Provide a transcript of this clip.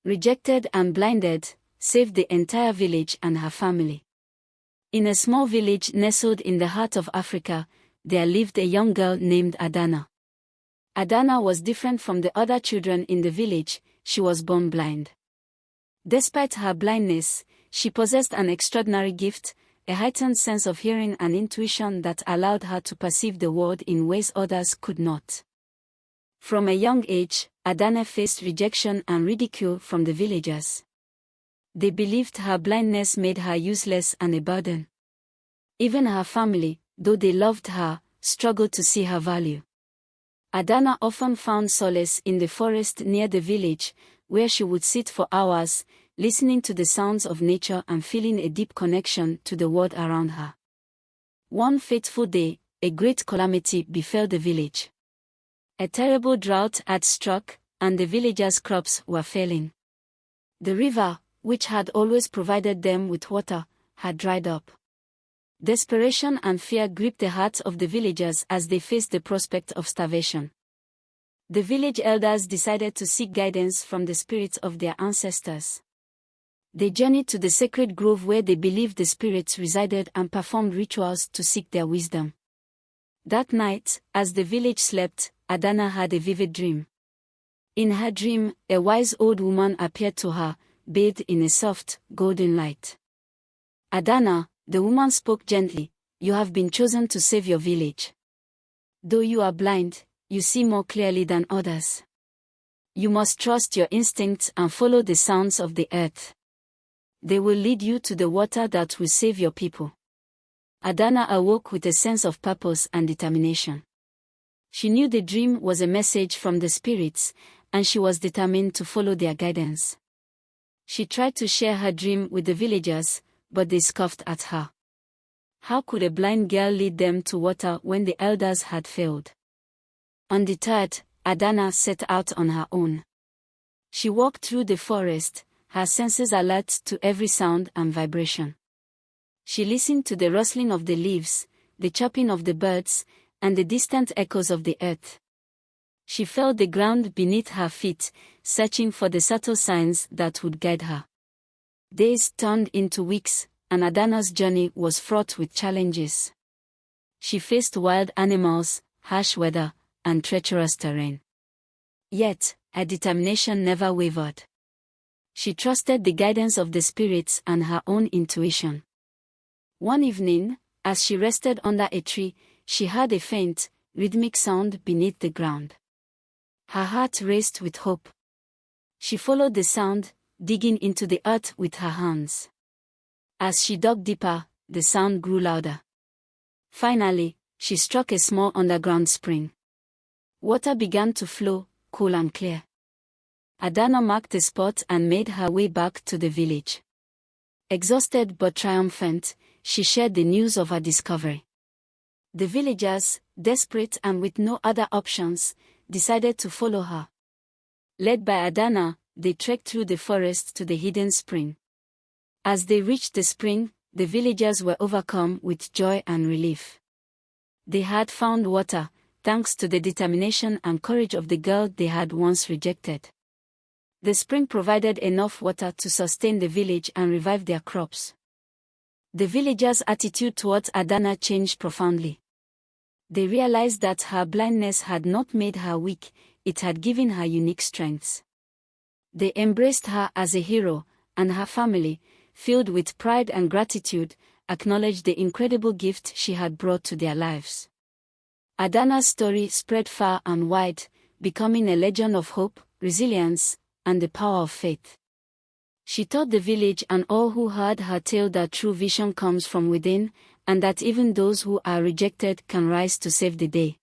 rejected and blinded, saved the entire village and her family. In a small village nestled in the heart of Africa, there lived a young girl named Adana. Adana was different from the other children in the village. She was born blind. Despite her blindness, she possessed an extraordinary gift, a heightened sense of hearing and intuition that allowed her to perceive the world in ways others could not. From a young age, Adana faced rejection and ridicule from the villagers. They believed her blindness made her useless and a burden. Even her family, though they loved her, struggled to see her value. Adana often found solace in the forest near the village, where she would sit for hours, listening to the sounds of nature and feeling a deep connection to the world around her. One fateful day, a great calamity befell the village. A terrible drought had struck, and the villagers' crops were failing. The river, which had always provided them with water, had dried up. Desperation and fear gripped the hearts of the villagers as they faced the prospect of starvation. The village elders decided to seek guidance from the spirits of their ancestors. They journeyed to the sacred grove where they believed the spirits resided and performed rituals to seek their wisdom. That night, as the village slept, Adana had a vivid dream. In her dream, a wise old woman appeared to her, bathed in a soft, golden light. "Adana," the woman spoke gently, "you have been chosen to save your village. Though you are blind, you see more clearly than others. You must trust your instincts and follow the sounds of the earth. They will lead you to the water that will save your people." Adana awoke with a sense of purpose and determination. She knew the dream was a message from the spirits, and she was determined to follow their guidance. She tried to share her dream with the villagers, but they scoffed at her. How could a blind girl lead them to water when the elders had failed? Undeterred, Adana set out on her own. She walked through the forest, her senses alert to every sound and vibration. She listened to the rustling of the leaves, the chirping of the birds, and the distant echoes of the earth. She felt the ground beneath her feet, searching for the subtle signs that would guide her. Days turned into weeks, and Adana's journey was fraught with challenges. She faced wild animals, harsh weather, and treacherous terrain. Yet, her determination never wavered. She trusted the guidance of the spirits and her own intuition. One evening, as she rested under a tree, she heard a faint, rhythmic sound beneath the ground. Her heart raced with hope. She followed the sound, digging into the earth with her hands. As she dug deeper, the sound grew louder. Finally, she struck a small underground spring. Water began to flow, cool and clear. Adana marked the spot and made her way back to the village. Exhausted but triumphant, she shared the news of her discovery. The villagers, desperate and with no other options, decided to follow her. Led by Adana, they trekked through the forest to the hidden spring. As they reached the spring, the villagers were overcome with joy and relief. They had found water, thanks to the determination and courage of the girl they had once rejected. The spring provided enough water to sustain the village and revive their crops. The villagers' attitude towards Adana changed profoundly. They realized that her blindness had not made her weak, it had given her unique strengths. They embraced her as a hero, and her family, filled with pride and gratitude, acknowledged the incredible gift she had brought to their lives. Adana's story spread far and wide, becoming a legend of hope, resilience, and the power of faith. She taught the village and all who heard her tale that true vision comes from within, and that even those who are rejected can rise to save the day.